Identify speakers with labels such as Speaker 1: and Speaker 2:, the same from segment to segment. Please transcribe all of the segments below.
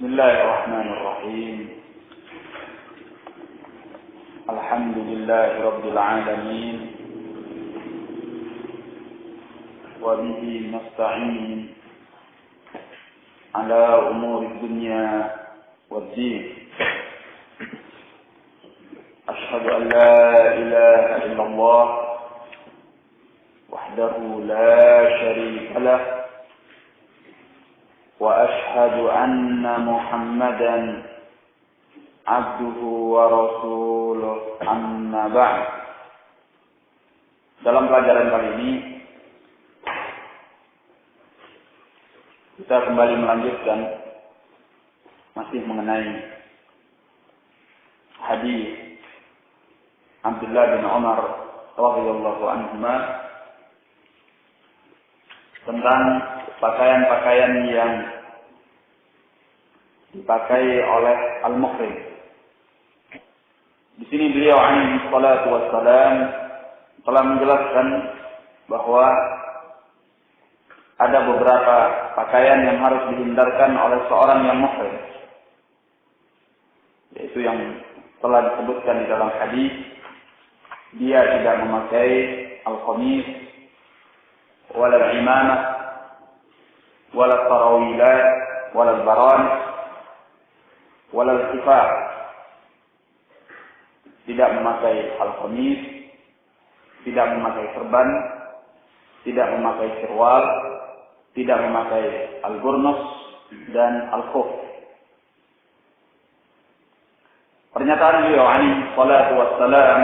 Speaker 1: Bismillahirrahmanirrahim. Alhamdulillahi rabbil alamin. Wa bihi nasta'in ala umuri dunya wad-din. Ashhadu an la ilaha illallah wahdahu la syarika lah. وأشهد أن محمدا عبده ورسوله أما بعد. Dalam pelajaran kali ini kita kembali melanjutkan masih mengenai hadis Abdullah bin Umar radhiyallahu anhuma tentang pakaian-pakaian yang dipakai oleh al-muhrim. Di sini beliau alaihi salatu wassalam telah menjelaskan bahwa ada beberapa pakaian yang harus dihindarkan oleh seorang yang muhrim, yaitu yang telah disebutkan di dalam hadis. Dia tidak memakai al-qamis wala al-imamah wala tarawilat wala al-baran wala al-kifah. Tidak memakai al-qamis, tidak memakai serban, tidak memakai sirwal, tidak memakai al-burnus dan al-khuf. Pernyataan beliau alaihi salatu wassalam,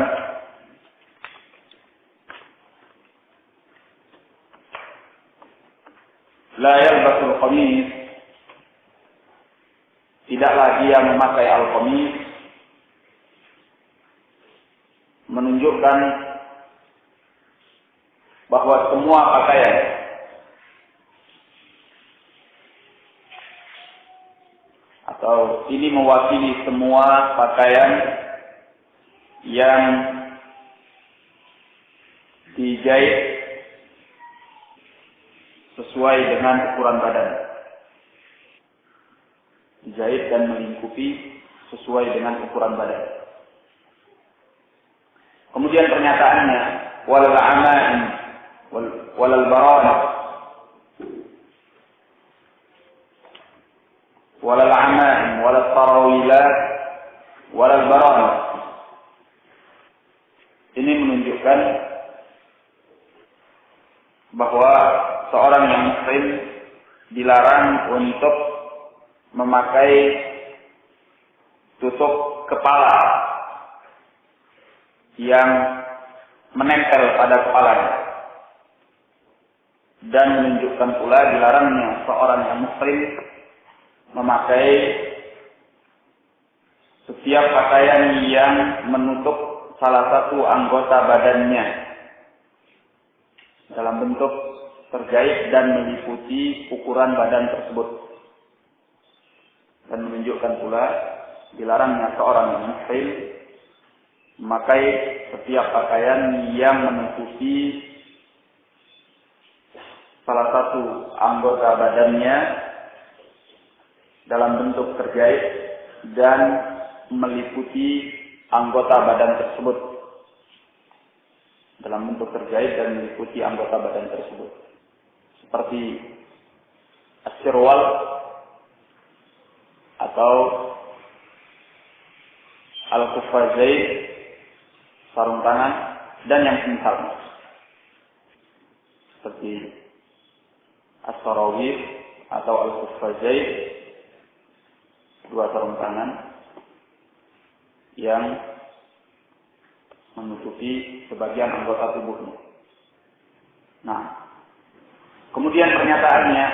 Speaker 1: la yalbasul qamis, tidaklah dia memakai al-qamis, menunjukkan bahwa semua pakaian atau ini mewakili semua pakaian yang dijahit sesuai dengan ukuran badan, dijahit dan melingkupi sesuai dengan ukuran badan. Kemudian pernyataannya walal amain walal baran walal amain walal tarawilat walal baran. Ini menunjukkan bahwa seorang yang muslim dilarang untuk memakai tutup kepala yang menempel pada kepalanya, dan menunjukkan pula dilarangnya seorang yang muslim memakai setiap pakaian yang menutup salah satu anggota badannya dalam bentuk terjahit dan meliputi ukuran badan tersebut, dan menunjukkan pula dilarangnya seorang yang muslim memakai setiap pakaian yang menutupi salah satu anggota badannya dalam bentuk terjahit dan meliputi anggota badan tersebut, dalam bentuk terjahit dan meliputi anggota badan tersebut, seperti as-sirwal atau al-kufazain, sarung tangan, dan yang semisalnya, seperti as-sarawir atau al-kufazain, dua sarung tangan yang menutupi sebagian anggota tubuhnya. Nah, kemudian pernyataannya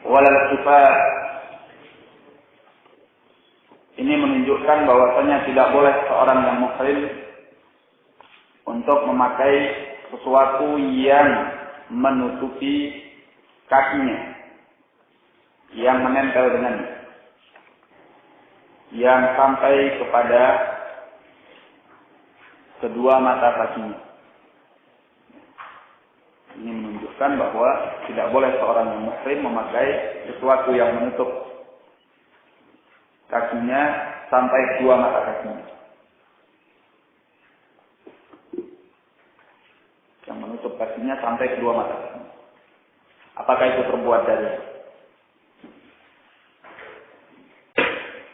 Speaker 1: walal kifah, ini menunjukkan bahwasanya tidak boleh seorang yang muslim untuk memakai sesuatu yang menutupi kakinya, yang menempel dengannya, yang sampai kepada kedua mata kakinya. Ini menunjukkan menunjukkan bahwa tidak boleh seorang yang muhrim memakai sesuatu yang menutup kakinya sampai kedua mata kakinya. Yang menutup kakinya sampai kedua mata kakinya. Apakah itu terbuat dari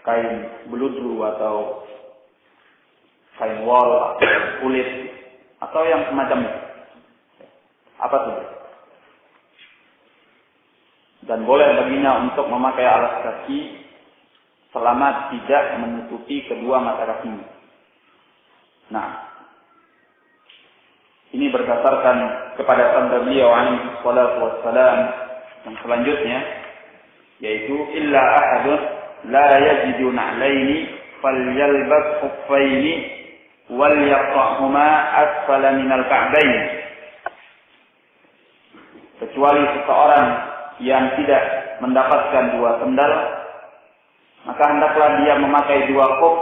Speaker 1: kain beludru atau kain wol, kulit, atau yang semacamnya? Apa saja? Dan boleh baginya untuk memakai alas kaki selama tidak menutupi kedua mata kakinya. Nah, ini berdasarkan kepada sabda beliau alaihi salatu wassalam yang selanjutnya, yaitu illa ahadun la yajidu na'laini falyalbas khuffaini wal yaqta'huma asfala minal ka'bayn. Kecuali seseorang yang tidak mendapatkan dua sendal, maka hendaklah dia memakai dua khuf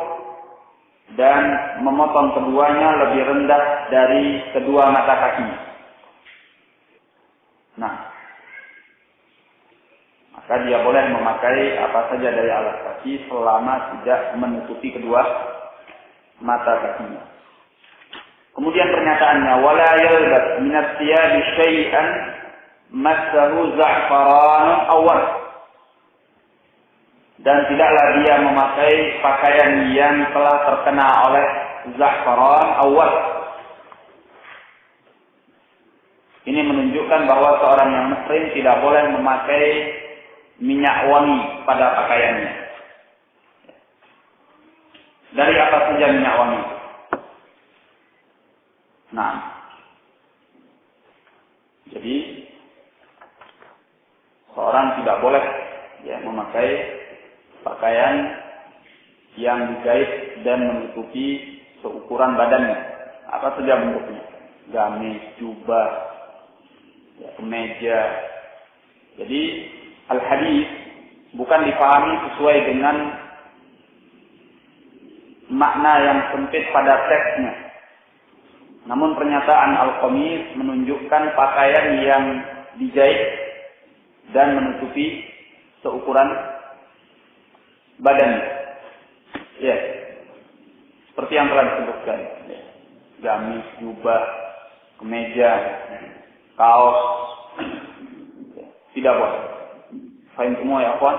Speaker 1: dan memotong keduanya lebih rendah dari kedua mata kakinya. Nah, maka dia boleh memakai apa saja dari alas kaki selama tidak menutupi kedua mata kakinya. Kemudian pernyataannya, wala yalbas minat thiyabi syai'an massahu za'faran awwal. Dan tidaklah dia memakai pakaian yang telah terkena oleh za'faran awwal. Ini menunjukkan bahwa seorang yang muhrim tidak boleh memakai minyak wangi pada pakaiannya. Dari apa saja minyak wangi? Nah, jadi seorang tidak boleh memakai pakaian yang dijahit dan menutupi seukuran badannya, apa saja bentuknya, gamis, jubah, kemeja. Jadi al-hadis bukan dipahami sesuai dengan makna yang sempit pada teksnya. Namun pernyataan al-qamis menunjukkan pakaian yang dijahit dan menutupi seukuran badan. Ya, seperti yang telah disebutkan. Gamis, jubah, kemeja, kaos. Tidak boleh. Faham semua ya, kawan?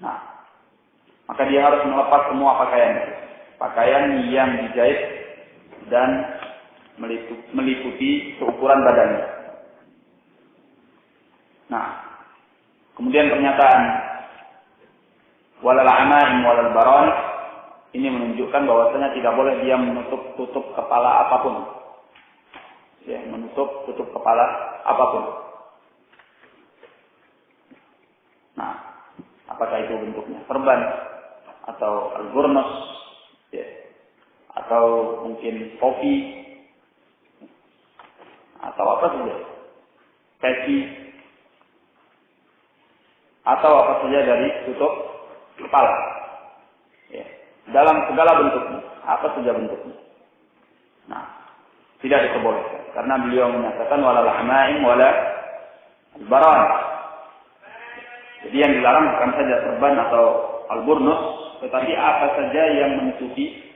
Speaker 1: Nah, maka dia harus melepas semua pakaian. Pakaian yang dijahit dan meliputi seukuran badannya. Nah, kemudian pernyataan walal amaim walal baron ini menunjukkan bahwasanya tidak boleh dia tutup kepala apapun. Ya, tutup kepala apapun. Nah, apakah itu bentuknya serban atau al-burnus, ya, atau mungkin topi, atau apa saja, peci, atau apa saja dari tutup kepala. Ya, dalam segala bentuknya, apa saja bentuknya. Nah, tidak diperbolehkan karena beliau menyatakan walal amaim wala al-baran. Jadi yang dilarang bukan saja serban atau al-burnus, tetapi apa saja yang menutupi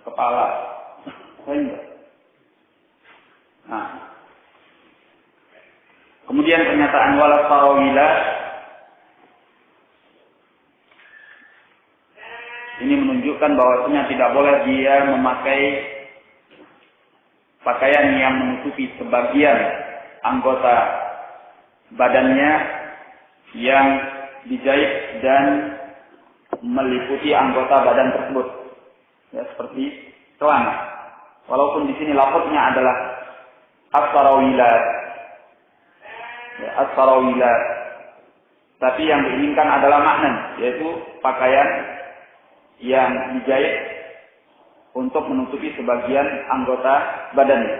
Speaker 1: kepala. Nah, kemudian pernyataan wala sarawila ini menunjukkan bahwasanya tidak boleh dia memakai pakaian yang menutupi sebagian anggota badannya yang dijahit dan meliputi anggota badan tersebut. Ya, seperti celana. Walaupun di sini lafaznya adalah as-sarawilat. Ya, as-sarawilat. Tapi yang diinginkan adalah makna, yaitu pakaian yang dijahit untuk menutupi sebagian anggota badannya.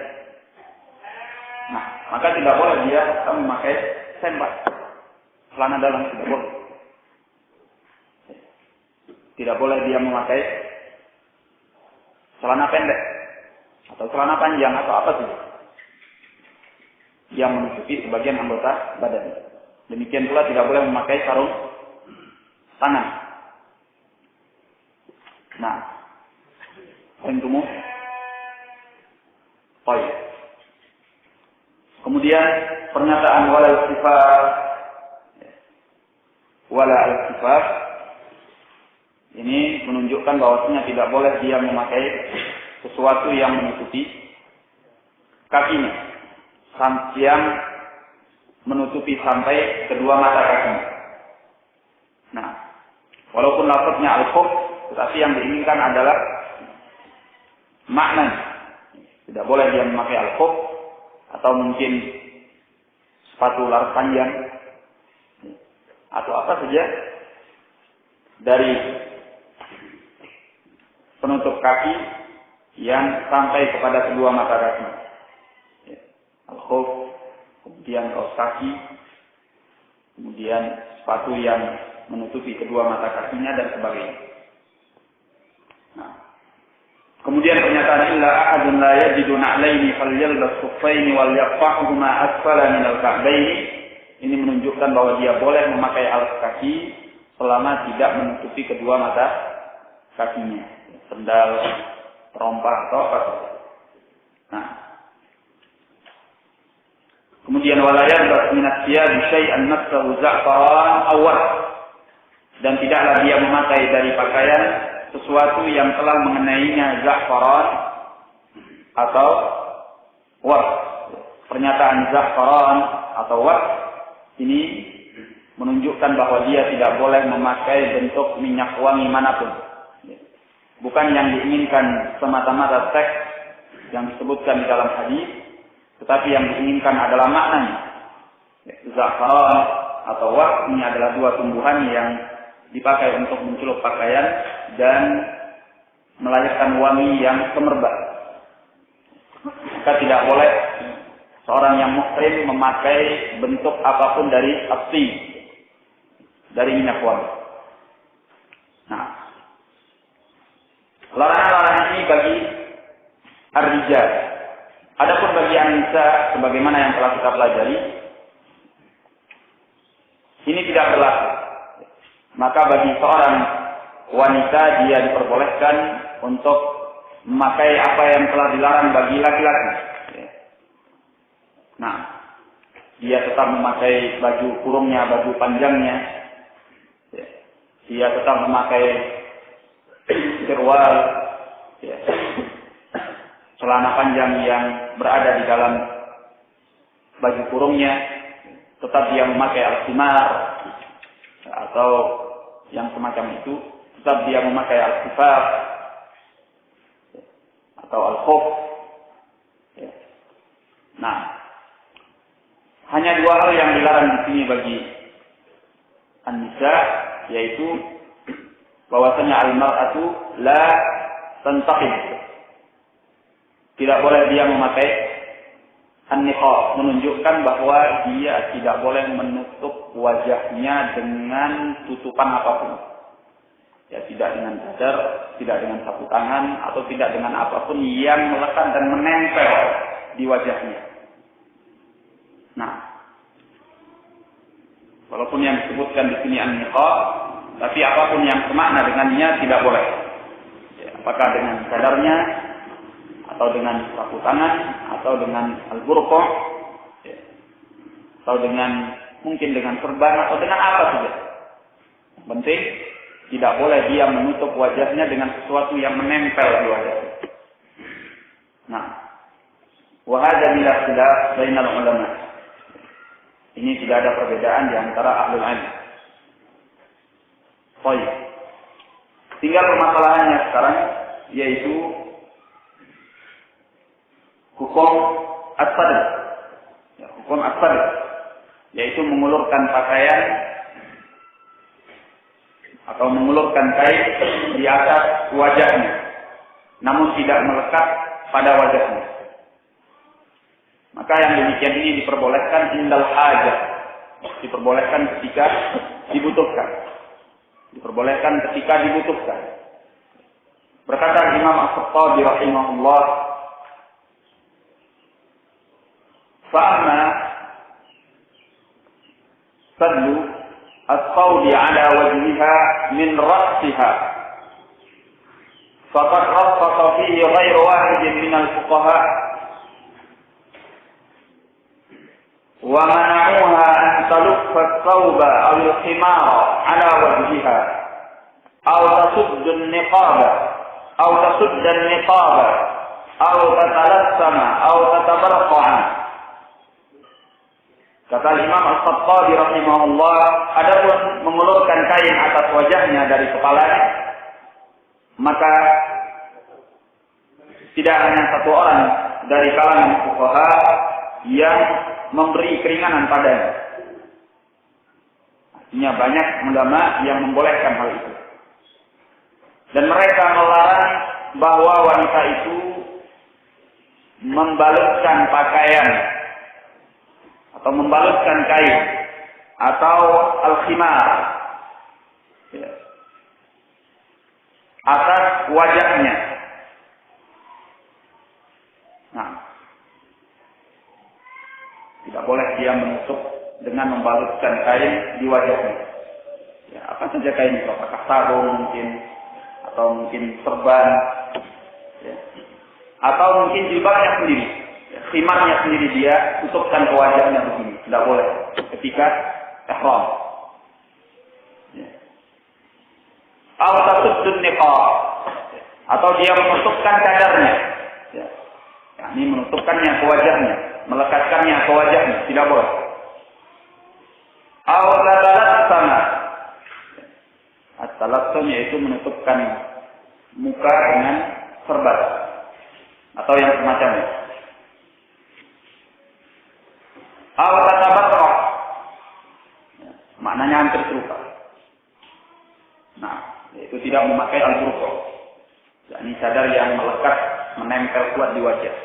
Speaker 1: Nah, maka tidak boleh dia memakai sempak. Celana dalam tidak boleh. Tidak boleh dia memakai celana pendek atau celana panjang atau apa saja. yang menutupi sebagian anggota badan. Demikian pula tidak boleh memakai sarung tangan. Nah, fahimtum? Baik. Kemudian pernyataan wala al-sifat ini menunjukkan bahwasanya tidak boleh dia memakai sesuatu yang menutupi kakinya, yang menutupi sampai kedua mata kakinya. Nah, walaupun lafaznya al-khuf, tetapi yang diinginkan adalah makna. Tidak boleh dia memakai al-khuf atau mungkin sepatu laras panjang atau apa saja dari penutup kaki yang sampai kepada kedua mata kaki. Al-khuf, kemudian kaos kaki, kemudian sepatu yang menutupi kedua mata kakinya dan sebagainya. Nah, kemudian pernyataan illa ahadun la yajidu na'laini falyalbas khuffaini wal yaqfa'huma asfala min al-ka'baini, ini menunjukkan bahwa dia boleh memakai alas kaki selama tidak menutupi kedua mata kakinya, sendal, terompah atau apa saja. Nah, kemudian wala yalbas min ath-thiyabi syai'an massahu za'faran aw warq, dan tidaklah dia memakai dari pakaian sesuatu yang telah mengenainya za'faran atau warq. Pernyataan za'faran atau warq ini menunjukkan bahwa dia tidak boleh memakai bentuk minyak wangi manapun. Bukan yang diinginkan semata-mata teks yang disebutkan di dalam hadis, tetapi yang diinginkan adalah maknanya. Za'faran atau warq ini adalah dua tumbuhan yang dipakai untuk mencelup pakaian dan melahirkan wangi yang semerbak. Maka tidak boleh seorang yang muhrim memakai bentuk apapun dari api, dari minyak wangi. Nah, larangan-larangan ini bagi ar-rijal. Adapun bagi an-nisa, sebagaimana yang telah kita pelajari, ini tidak berlaku. Maka bagi seorang wanita dia diperbolehkan untuk memakai apa yang telah dilarang bagi laki-laki. Nah, dia tetap memakai baju kurungnya, baju panjangnya. Dia tetap memakai sirwal, celana panjang yang berada di dalam baju kurungnya. Tetap dia memakai al-khimar atau yang semacam itu. Tetap dia memakai al-sifat atau al-khuf. Nah, hanya dua hal yang dilarang di sini bagi an-nisa, yaitu bahwasanya al-mar'atu la tantaqib. Tidak boleh dia memakai an-niqab, menunjukkan bahwa dia tidak boleh menutup wajahnya dengan tutupan apapun. Ya, tidak dengan cadar, tidak dengan sapu tangan, atau tidak dengan apapun yang melekat dan menempel di wajahnya. Nah, walaupun yang disebutkan di sini an-niqab, tapi apapun yang semakna dengannya tidak boleh. Ya, apakah dengan cadarnya, atau dengan sapu tangan, atau dengan al-burqa, ya, atau dengan mungkin dengan serban, atau dengan apa saja. Yang penting tidak boleh dia menutup wajahnya dengan sesuatu yang menempel di wajahnya. Nah, wa hadza bila khilaf bainal ulama. Ini tidak ada perbedaan di antara ahlul ilm. Baik. Tinggal permasalahannya sekarang, yaitu hukum as-sadr. Ya, hukum as-sadr, yaitu mengulurkan pakaian atau mengulurkan kain di atas wajahnya, namun tidak melekat pada wajahnya. Maka yang demikian ini diperbolehkan indal hajah, diperbolehkan ketika dibutuhkan. Diperbolehkan ketika dibutuhkan. Berkata Imam As-Sakhawi rahimahullah, fa'amma sadlu at-tawdi ala wajhiha min ra'siha. Faqad rakhasa fihi ghairu wahidin min al-fuqaha wa mana'uha an taluffa ath-thawba aw al-khimara ala wajhiha aw tasudda an-niqaba aw tasudda an-niqaba aw tatalassama aw tatabarqa'a. Kata Imam Al-Khattabi rahimahullah, adapun mengulurkan kain atas wajahnya dari kepalanya, maka tidak hanya satu orang dari kalangan fuqaha yang memberi keringanan padanya. Artinya banyak ulama yang membolehkan hal itu. Dan mereka melarang bahwa wanita itu membalutkan pakaian atau membalutkan kain atau al-khimar atas wajahnya. Nah, tidak boleh dia menutup dengan membalutkan kain di wajahnya. Ya, apa saja kain itu, apakah sarung mungkin, atau mungkin serban, ya, atau mungkin jilbabnya sendiri, ya, khimarnya sendiri dia tutupkan ke wajahnya begini. Tidak boleh ketika ihram. Ya. Atau dia menutupkan cadarnya, ya. Ini menutupkannya ke wajahnya, melekatkannya ke wajahnya, tidak boleh. At-talassum yaitu menutupkan muka dengan serban atau yang semacamnya. Maknanya hampir serupa. Nah, yaitu tidak memakai al-burqa. Ini cadar yang melekat, menempel kuat di wajah.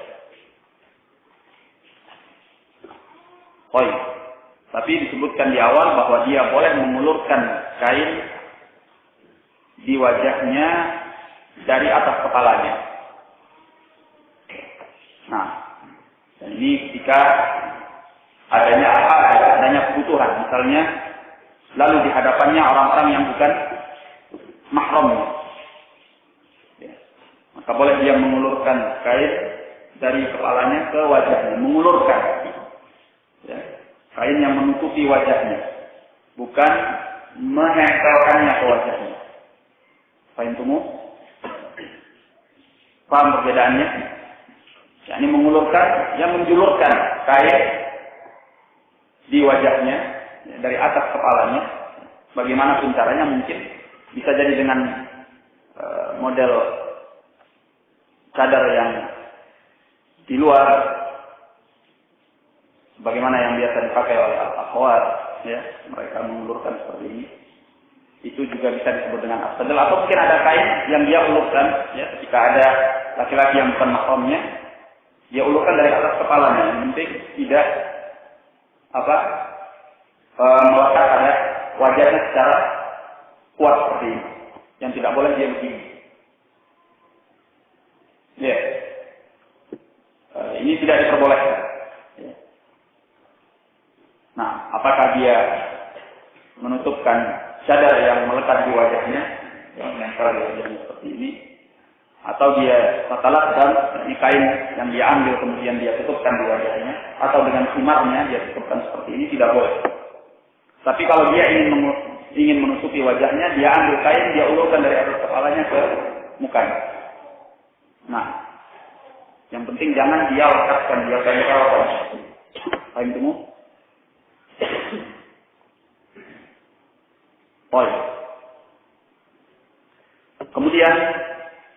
Speaker 1: Tapi disebutkan di awal bahwa dia boleh mengulurkan kain di wajahnya dari atas kepalanya. Nah, dan ini ketika adanya kebutuhan, misalnya lalu di hadapannya orang-orang yang bukan mahramnya, ya, maka boleh dia mengulurkan kain dari kepalanya ke wajahnya, mengulurkan, ya, kain yang menutupi wajahnya, bukan menempelkannya ke wajahnya. Paham temu? Paham perbedaannya? Ya, ini mengulurkan, yang menjulurkan kain di wajahnya, ya, dari atas kepalanya. Bagaimanapun caranya, mungkin bisa jadi dengan model cadar yang di luar, bagaimana yang biasa dipakai oleh al-akhwat, ya, mereka mengulurkan seperti ini. Itu juga bisa disebut dengan as-sadl, atau mungkin ada kain yang dia ulurkan, ya, ketika ada laki-laki yang bukan mahramnya, dia ulurkan dari atas kepalanya, yang penting tidak melekat pada wajahnya secara kuat seperti ini, yang tidak boleh dia begini. Ya, ini tidak diperbolehkan. Ya. Nah, apakah dia menutupkan cadar yang melekat di wajahnya, yang menempel di wajahnya seperti ini, atau dia tatalakkan, ini kain yang dia ambil kemudian dia tutupkan di wajahnya, atau dengan khimarnya dia tutupkan seperti ini, tidak boleh. Tapi kalau dia ingin menutupi wajahnya, dia ambil kain, dia ulurkan dari atas kepalanya ke mukanya. Nah, yang penting jangan dia lekatkan, dia tempelkan. Paham temu? Kemudian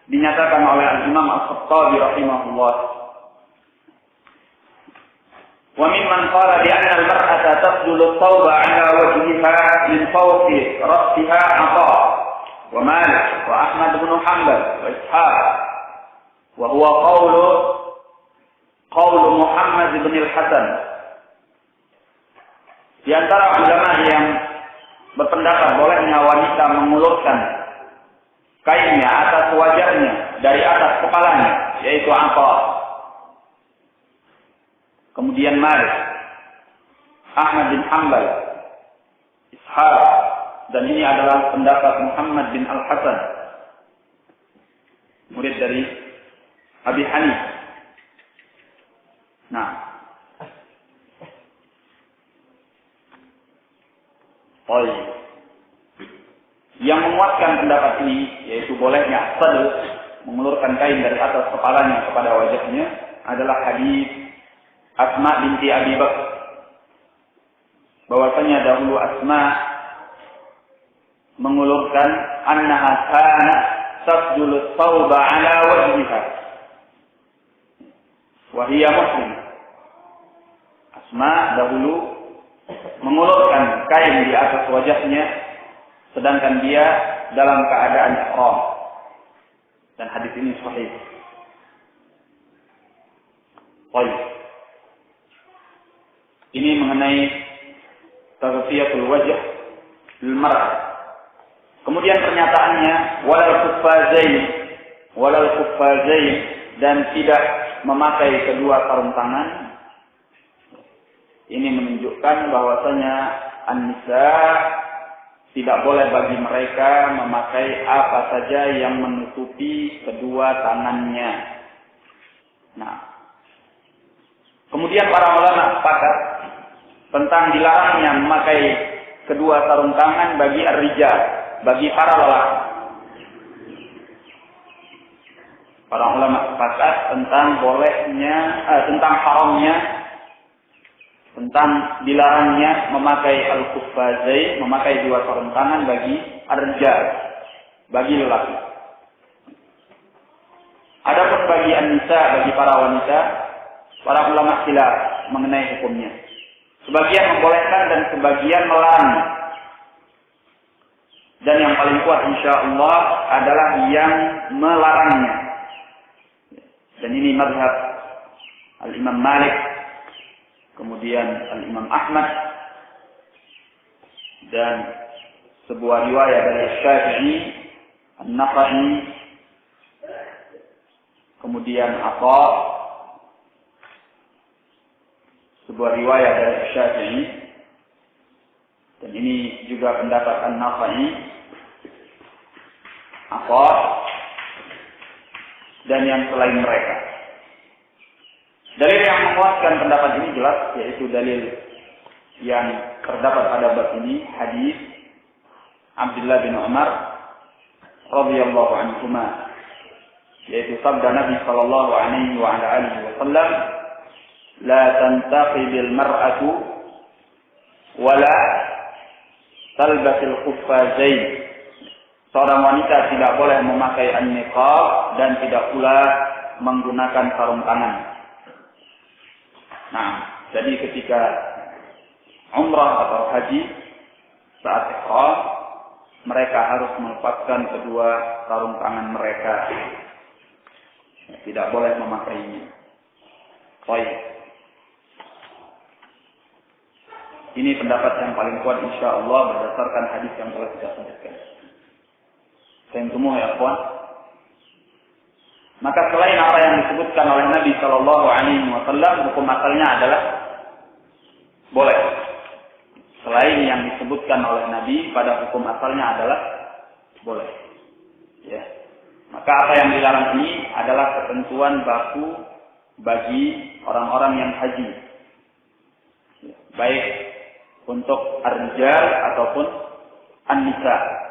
Speaker 1: dinyatakan oleh Imam Al-Khattabi rahimahullah, wa mimman qala bi anna al-mar'ata tasdulu ath-thawba 'ala wajhiha min fawqi ra'siha 'Atha wa Malik wa Ahmad bin Hanbal wa Ishaq wa huwa qawlu Muhammad bin al-Hasan. Di antara ulama yang berpendapat bolehnya wanita mengulurkan kainnya atas wajahnya dari atas kepalanya, yaitu Atha, kemudian Malik, Ahmad bin Hanbal, Ishaq, dan ini adalah pendapat Muhammad bin Al-Hasan, murid dari Abi Hanifah. Nah, yang menguatkan pendapat ini yaitu bolehnya sadl mengulurkan kain dari atas kepalanya kepada wajahnya adalah hadis Asma binti Abi Bakar, bahwasanya dahulu Asma mengulurkan annaha kana tasdulu thawba ala wajhiha wa hiya muslimah. Asma dahulu mengulurkan kain di atas wajahnya sedangkan dia dalam keadaan ihram, dan hadis ini sahih. Baik. Ini mengenai taghfiyatul wajh lil mar'ah. Kemudian pernyataannya walal kuffazain dan tidak memakai kedua sarung tangan. Ini menunjukkan bahwasanya an-nisa tidak boleh bagi mereka memakai apa saja yang menutupi kedua tangannya. Nah, kemudian para ulama sepakat tentang dilarangnya memakai kedua sarung tangan bagi ar-rijal, bagi para lelaki. Para ulama sepakat tentang bolehnya, tentang haramnya, tentang dilarangnya memakai al-kuffazain, memakai dua sarung tangan bagi ar-rijal, bagi lelaki. Adapun bagi an-nisa, bagi para wanita, para ulama khilaf mengenai hukumnya. Sebagian membolehkan dan sebagian melarang. Dan yang paling kuat insyaallah adalah yang melarangnya. Dan ini mazhab Al-Imam Malik, kemudian Al-Imam Ahmad, dan sebuah riwayat dari Syafi'i, An-Nakhai, kemudian Atha, sebuah riwayat dari Syafi'i, dan ini juga pendapat An-Nakhai, Atha, dan yang selain mereka. Dalil yang menguatkan pendapat ini jelas, yaitu dalil yang terdapat pada bab ini, hadis Abdullah bin Umar radhiyallahu anhuma, yaitu sabda Nabi sallallahu alaihi wa ala alihi wasallam, la tantaqibil mar'atu wa la talbasil khuffazain. Seorang wanita tidak boleh memakai an-niqab dan tidak pula menggunakan sarung tangan. Nah, jadi ketika umrah atau haji saat ihram, mereka harus melepaskan kedua sarung tangan mereka. Tidak boleh memakainya. Baik. Ini pendapat yang paling kuat insyaallah berdasarkan hadis yang telah kita sebutkan. Saya semua ya kawan. Maka selain apa yang disebutkan oleh Nabi Shallallahu Alaihi Wasallam, hukum asalnya adalah boleh. Selain yang disebutkan oleh Nabi, pada hukum asalnya adalah boleh. Ya. Maka apa yang dilarang ini adalah ketentuan baku bagi orang-orang yang haji, ya. Baik untuk ar-rijal ataupun an-nisa.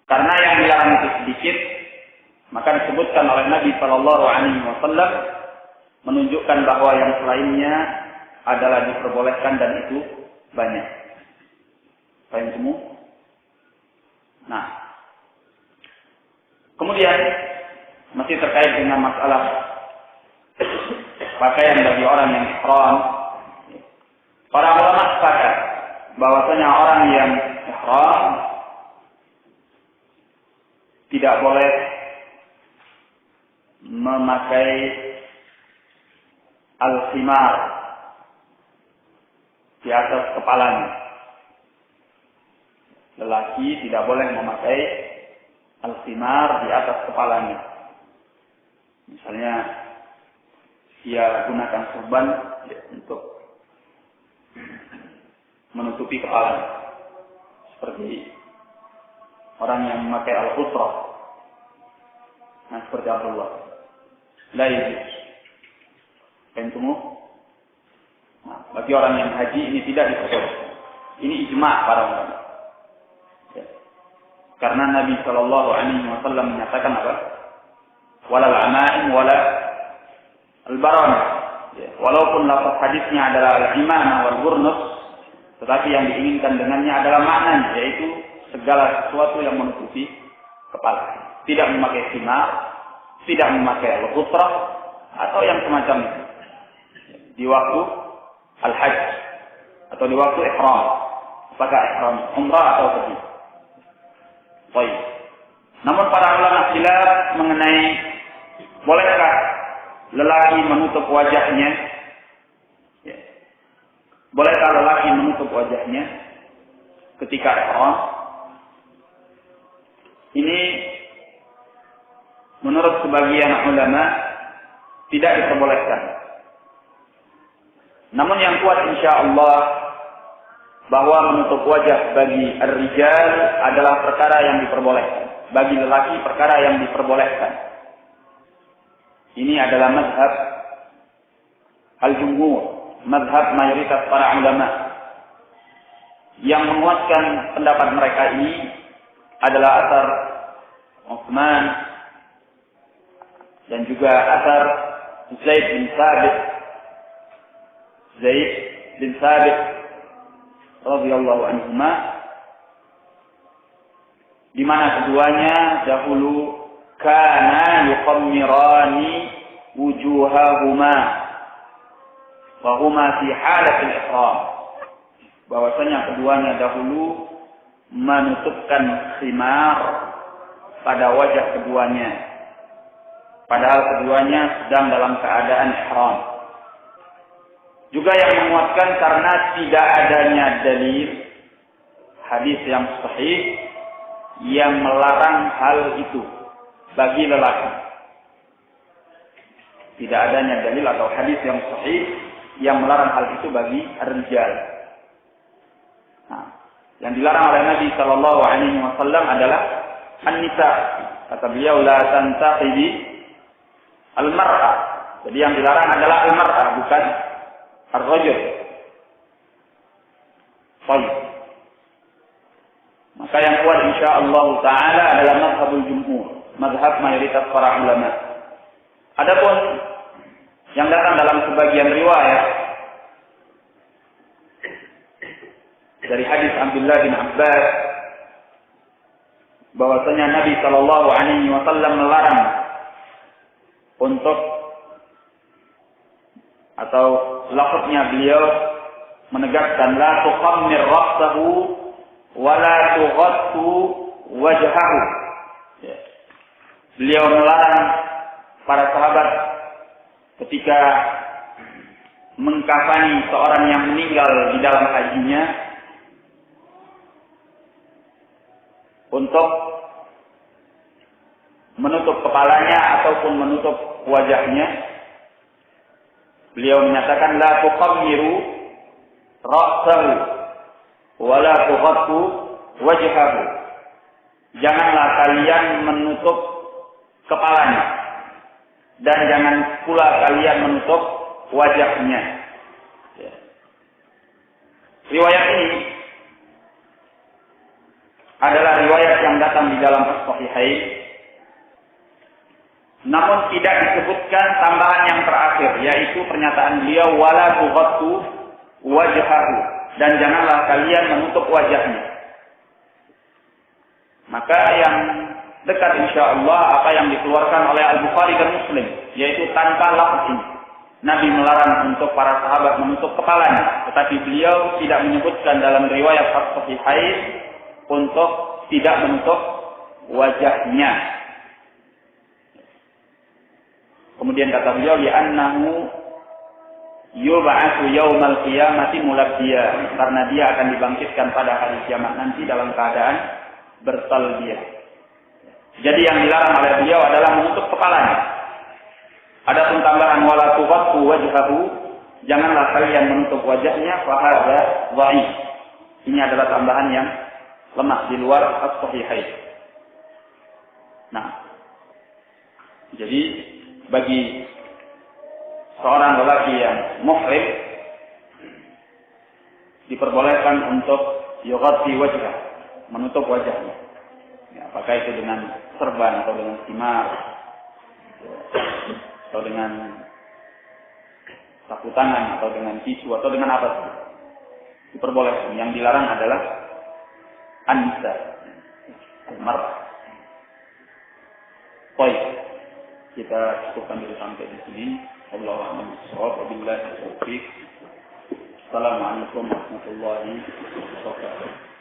Speaker 1: Karena yang dilarang itu sedikit, maka disebutkan oleh Nabi Shallallahu Alaihi Wasallam menunjukkan bahwa yang selainnya adalah diperbolehkan dan itu banyak. Paham semua? Nah, kemudian masih terkait dengan masalah pakaian bagi orang yang ihram, para ulama sepakat bahwasanya orang yang ihram tidak boleh memakai al-khimar di atas kepalanya. Lelaki tidak boleh memakai al-khimar di atas kepalanya. Misalnya dia gunakan sorban untuk menutupi kepalanya. seperti orang yang memakai al-qutrah. Nah, seperti Abdullah. La yajuz. Pentumu. Nah, bagi orang yang haji ini tidak diperbolehkan. Ini ijma' para ulama. Ya. Karena Nabi Shallallahu Alaihi Wasallam menyatakan apa? Walal amaim wala al-baron. Ya. Walaupun lafaz hadisnya adalah al-imamah wal burnus, tetapi yang diinginkan dengannya adalah maknanya, yaitu segala sesuatu yang menutupi kepala. Tidak memakai khimar, tidak memakai al-qutrah, atau yang semacam itu. Di waktu al-hajj atau di waktu ihram. Apakah ihram umrah atau haji? Baik. Namun para ulama khilaf mengenai bolehkah lelaki menutup wajahnya? Ya. Bolehkah lelaki menutup wajahnya ketika ihram? Ini menurut sebagian ulama tidak diperbolehkan. Namun yang kuat insyaallah bahwa menutup wajah bagi ar-rijal adalah perkara yang diperbolehkan. Bagi lelaki perkara yang diperbolehkan. Ini adalah mazhab al-jumhur, mazhab mayoritas para ulama. Yang menguatkan pendapat mereka ini adalah asar Utsman dan juga asar Zaid bin Sabit radhiyallahu anhuma, di mana keduanya dahulu kana yuqammirani wujuhahuma wa huma fi halatil ihram, bahwasanya keduanya dahulu menutupkan khimar pada wajah keduanya, padahal keduanya sedang dalam keadaan ihram. Juga yang menguatkan karena tidak adanya dalil hadis yang sahih yang melarang hal itu bagi lelaki. Tidak adanya dalil atau hadis yang sahih yang melarang hal itu bagi ar-rijal. Nah, yang dilarang oleh Nabi Shallallahu Alaihi Wasallam adalah an-nisa. Kata beliau, la tantaqibi al-mar'ah. Jadi yang dilarang adalah al-mar'ah, bukan ar-rajul. Baik. Maka yang kuat insyaallah taala adalah mazhabul jumhur, mazhab mayoritas para ulama. Adapun yang datang dalam sebagian riwayat dari hadis Abdullah bin Abbas bahwasanya Nabi Shallallahu Alaihi Wasallam melarang untuk, atau lafaznya beliau menegaskan, la tuqammir ra'sahu wa la tughattu wajhahu. Ya. Beliau melarang para sahabat ketika mengkafani seorang yang meninggal di dalam hajinya untuk menutup kepalanya ataupun menutup wajahnya. Beliau menyatakan, la tuqammiru ra'sahu wa la tughattu wajhahu. Janganlah kalian menutup kepalanya dan jangan pula kalian menutup wajahnya. Ya. Riwayat ini adalah riwayat yang datang di dalam As-Sahihain. Namun tidak disebutkan tambahan yang terakhir, yaitu pernyataan beliau, wala tughattu wajhahu, dan janganlah kalian menutup wajahnya. Maka yang dekat insyaallah apa yang dikeluarkan oleh Al-Bukhari dan Muslim, yaitu tanpa lafaz ini. Nabi melarang untuk para sahabat menutup kepalanya, tetapi beliau tidak menyebutkan dalam riwayat As-Sahihain untuk tidak menutup wajahnya. Kemudian kata beliau, li'annahu yub'atsu yaumal qiyamati mulabbiya, karena dia akan dibangkitkan pada hari kiamat nanti dalam keadaan bertalbiyah. Jadi yang dilarang oleh beliau adalah menutup kepalanya. Adapun tambahan wala tughattu wajhahu, janganlah kalian menutup wajahnya, fa hadza dhaif. Ini adalah tambahan yang lemah di luar as-sahihain. Nah, jadi bagi seorang lelaki yang muhrim diperbolehkan untuk yughatti wajhah, menutup wajahnya. Ya, apakah itu dengan serban atau dengan khimar atau dengan sapu tangan atau dengan tisu atau dengan apa saja. Diperbolehkan. Yang dilarang adalah an-nisa, al-mar'ah. Baik, kita cukupkan dulu sampai di sini. Allahu a'lam bishawab. Wabillahi taufiq. Assalamualaikum warahmatullahi wabarakatuh.